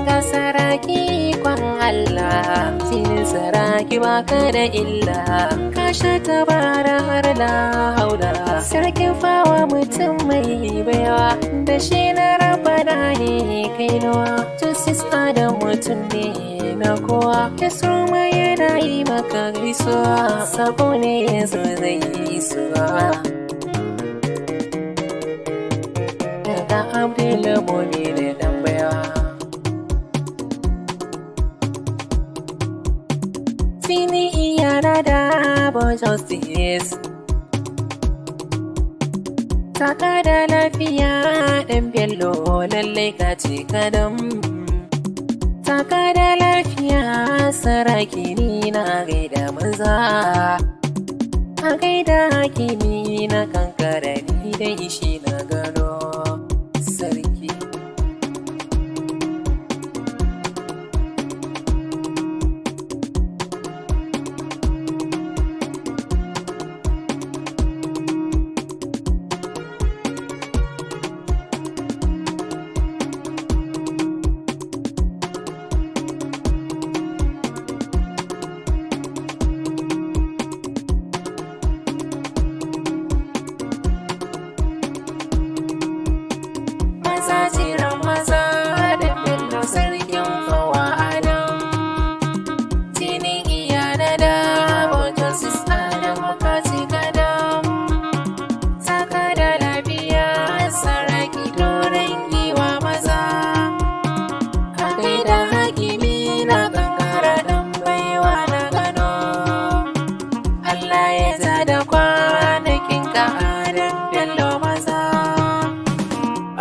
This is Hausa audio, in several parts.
ga saraki kwan Allah, jinin saraki baka da illa, ka sha tabara har la haula. Sarkin fawa mutum mai baiwa, da shi na rabana ne kainuwa. Justice Adam mutum ne na kowa, Kisruma yana yi maka gaisuwa, sabo ne yanzu zai yi suwa. Daga Abdulmuni ne dan baiwa. Sini iyana da Abo Justice, taka da lafiya ɗan Bello, lallai ka ce kadam. Taka da lafiya saraki ni na gaida maza, a gaida hakimi na kankara ni dai shi na gano sarki.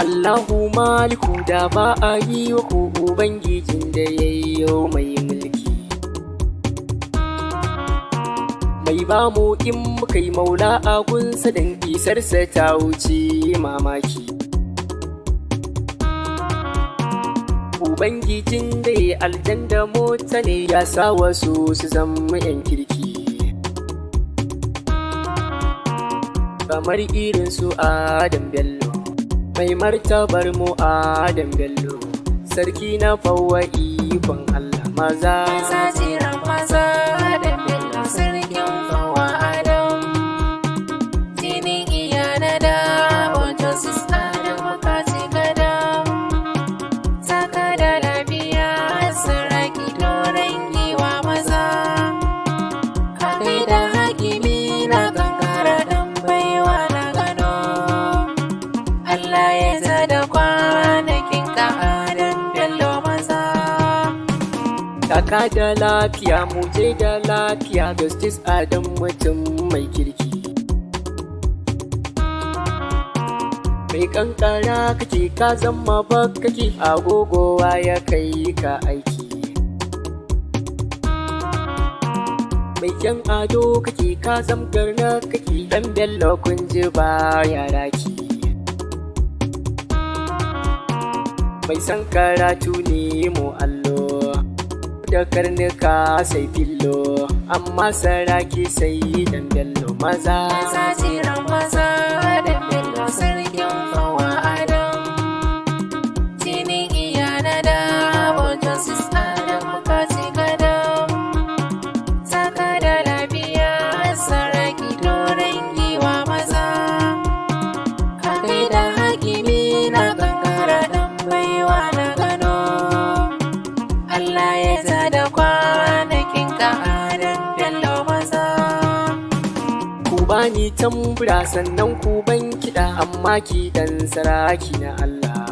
Allahu maliku da ba a yi wa ku Ubangijin da ya yi mai mulki. Mai ba mu in muka yi maula a gunsa don isarsa ta wuce mamaki. Ubangijin da ya aljanda mota ne ya sa wasu su zama 'yan kirki. Kamar irin su Adam Bello, mai martabar mu Adam Bello, sarki na fawa ikon Allah maza. Maza jiran maza Adam Bello, sarkin fawa Adam, jinin iyana da wajen sista da makaci gadam. Saka da lafiya saraki doron giwa maza, ka gaida hakimi na kankara dan baiwa na gano. Allah ya zada kwanakin ka Adam Bello maza. Taka da lafiya mu je da lafiya, Justice Adam mutum mai kirki. Mai kankara kake ka zama bakaki, agogowa ya kai ka aiki. Mai kyan ado kake ka zamgar na kake, dan Bello kun ji ba ya raki. Mai san karatu ne mu allo, da karnuka sai fillo, amma saraki sai dan Bello maza. Maza jiran maza dan Bello, sarkin fawa Adam, jinin iyana da wajen sista da makaci gadam. Saka da lafiya saraki doron giwa maza, ka gaida hakimi na kankara dan baiwa na gano. Allah ya zada kwanakin ka Adam Bello maza. Ku bani tambura sannan ku ban kiɗa, amma kiɗan saraki na Allah.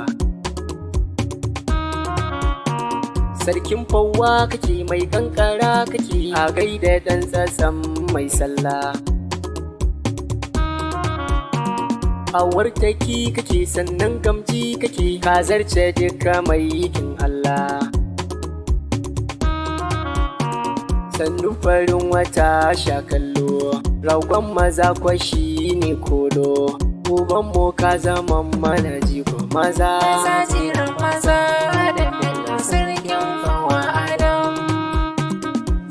Sarkin fawa kake mai kankara kake, a gaida ɗan tsatsan mai sallah. Awar taki kake sannan gamji kake, ka zarce duka mai yin Allah. Sannu farin wata sha kallo, ragon maza kwashi ne kolo, uban mu ka zama mana jigo maza. Maza jiran maza da Bello, sarkin fawa Adam,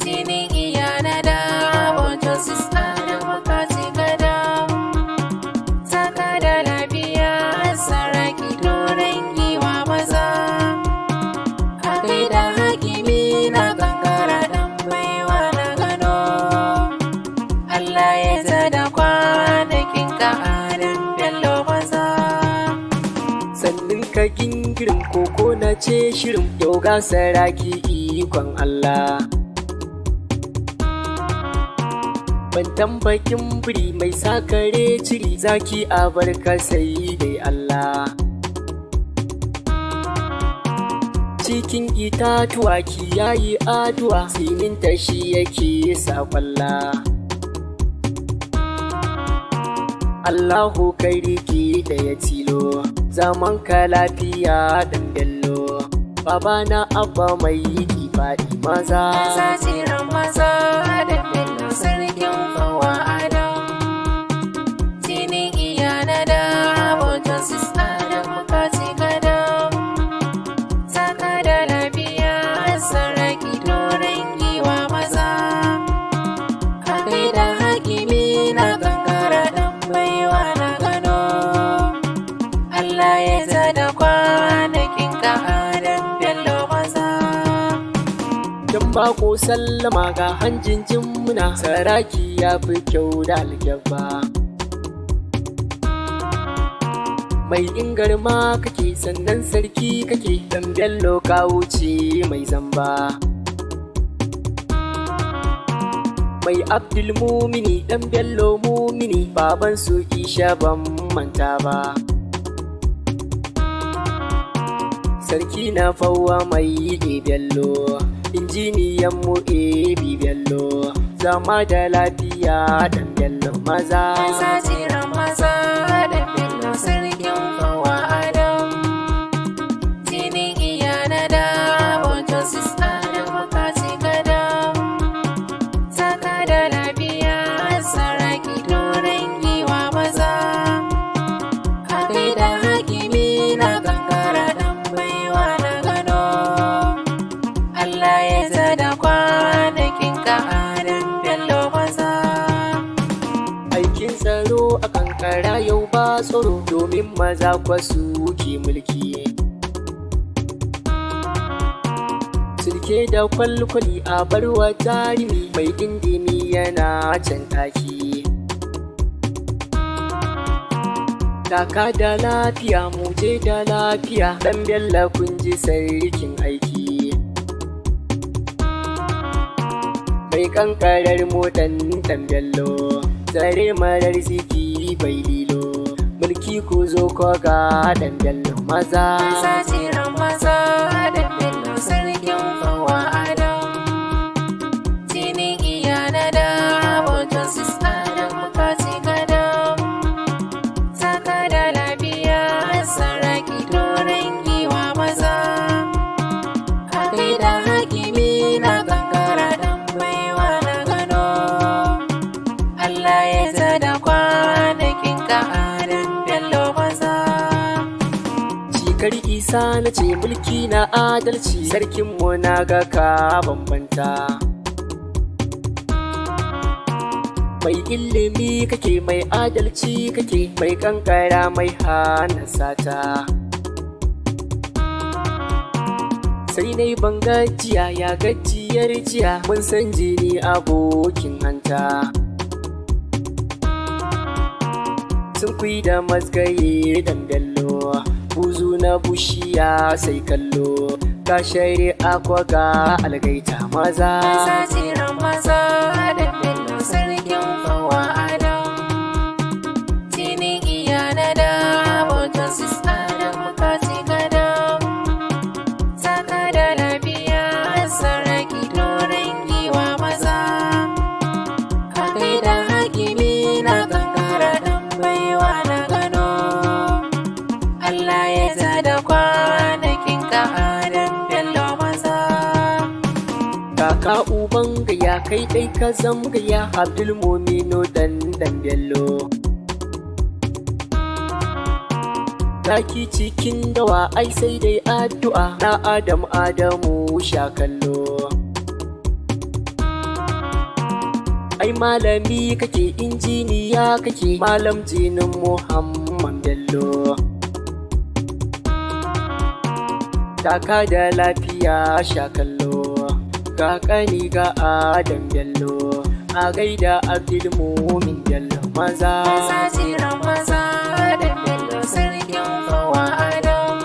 jinin iyana da wajen sista da makaci gadam. Saka da lafiya saraki doron giwa maza, ka ka gingirin koko na ce shirin yau ga saraki ikon Allah. Ban tambakin biri mai sakare ciri zaki a barka sai dai Allah. Cikin itatuwa kiyayi aduwa sininta shi yake saƙwalla. Allahu kai riki da ya tilo zaman ka lafiya dan bello. Babana abba mai yi faɗi maza. Tsiran maza da bello sarkin fawa adam. Jinin iya na da abokan sista da bukati gadam. Saka da lafiya saraki doron giwa maza. Kakai da hakimi na kankara dan baiwa na gano. Allah ya zada kwanakin ka adam bello maza. Dan bako sallama ga hanjin jimmuna saraki ya fi kyau da alkyabba. Mai ingarma kake sannan sarki kake dan bello ka wuce mai zamba. Mai Abdulmumini dan bello mumini baban su Isha ban manta ba. Sarki na fawa mai bello injiniyan mu ebi bello zama da lafiya dan bello maza. Tsiran maza da bello sarkin fawa adam. Jinin iya na da abokan sista da bukati gadam. Saka da lafiya saraki doron giwa maza. Kakai da hakimi na kankara dan baiwa na gano. Allah ya zada kwanakin ka adam bello maza. Aikin tsaro a kankara yau ba tsoro domin maza kwasu ke mulki. Sulke da kwalkwali a barwa jarumi mai dindimi yana can taki. Taka da lafiya muje da lafiya dan bello kun ji sarkin aiki. Mai kankarar motan dan bello zare marar ziki bai lilo. Mulki ku zo ko ga dan bello maza. Tsiran maza da bello sarkin fawa adam. Jinin iya na da abokan sista da bukati gadam. Saka da lafiya saraki doron giwa maza. Kakai da hakimi na kankara dan baiwa na gano. Allah ya zada kwanakin ka adam bello maza. Cikar isa na ce mulki na adalci sarkin mu na ga ka bambanta. Mai ilimi kake mai adalci kake mai kankara mai hana sata. Sai dai ban gajiya ya gajiyar jiya mun san jini abokin hanta. Sun kui da mazgaye dan bello buzu na bushiya sai kallo. Ka shari'a kwa ga algaita maza. Tsiran maza da bello sarkin fawa adam. Jinin iya na da abokan sista da bukati gadam. Saka da lafiya saraki doron giwa maza. Kakai da hakimi na kankara dan baiwa na gano. Allah ya zada kwanakin ka adam bello maza. Kaka uban gaya kai dai ka zamgaya Abdulmumino dan bello. Zaki cikin dawa ai sai dai addu'a na Adamu sha kallo. Ai malami kake injiniya kake malam jinin Muhammad Bello. Taka da lafiya sha kallo ga kani ga Adam Bello a gaida Abdulmumin Bello maza. Tsiran maza da bello sarkin fawa adam.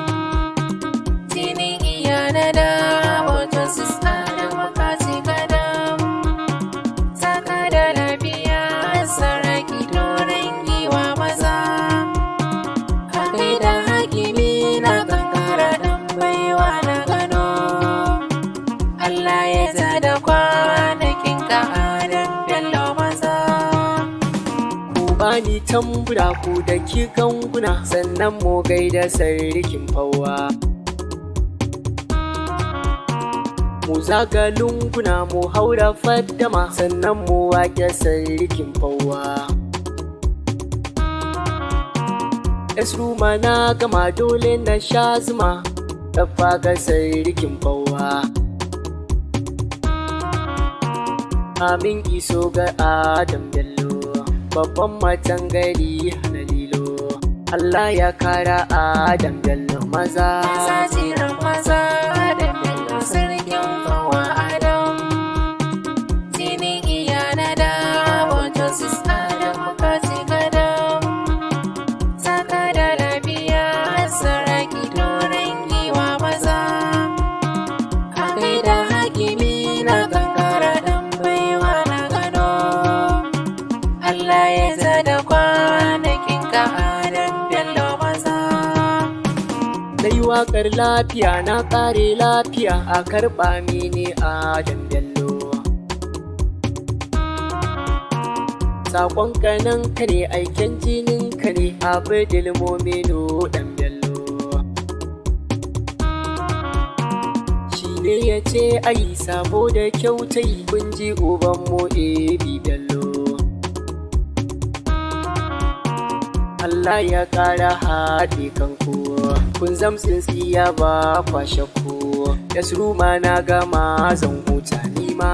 tambura ku da ki ganguna sannan mu gaida sarkin fawa. Mu zaga lunguna mu haura faddama sannan mu wake sarkin fawa. Esruma na gama dole na sha zuma tafa ga sarkin fawa. Amin iso ga Adam Bello babban matan gari na lilo. Allah ya kara Adam Bello maza. Maza jiran maza Adam Bello sarkin fawa Adam. Jinin iyana da wato sis Adam kasi gadam. Saka da lafiya saraki doron giwa maza. Akai da hakimi na kankara dan baiwa na gano. Allah ya zada kwanakin ka Adam Bello maza. Na yi waƙar lafiya na ƙare lafiya a karɓa mini Adam Bello. Saƙon kanan ka ne aiken jinin ka ne Abdul Mominu ɗan Bello. Shi ne ya ce ayi saboda kyautai kun ji ubanmu Ebi Bello. Allah ya ƙara haɗe kanku kun zamsin tsiya ba kwashe ku. Yasruma na gama zan huta nima.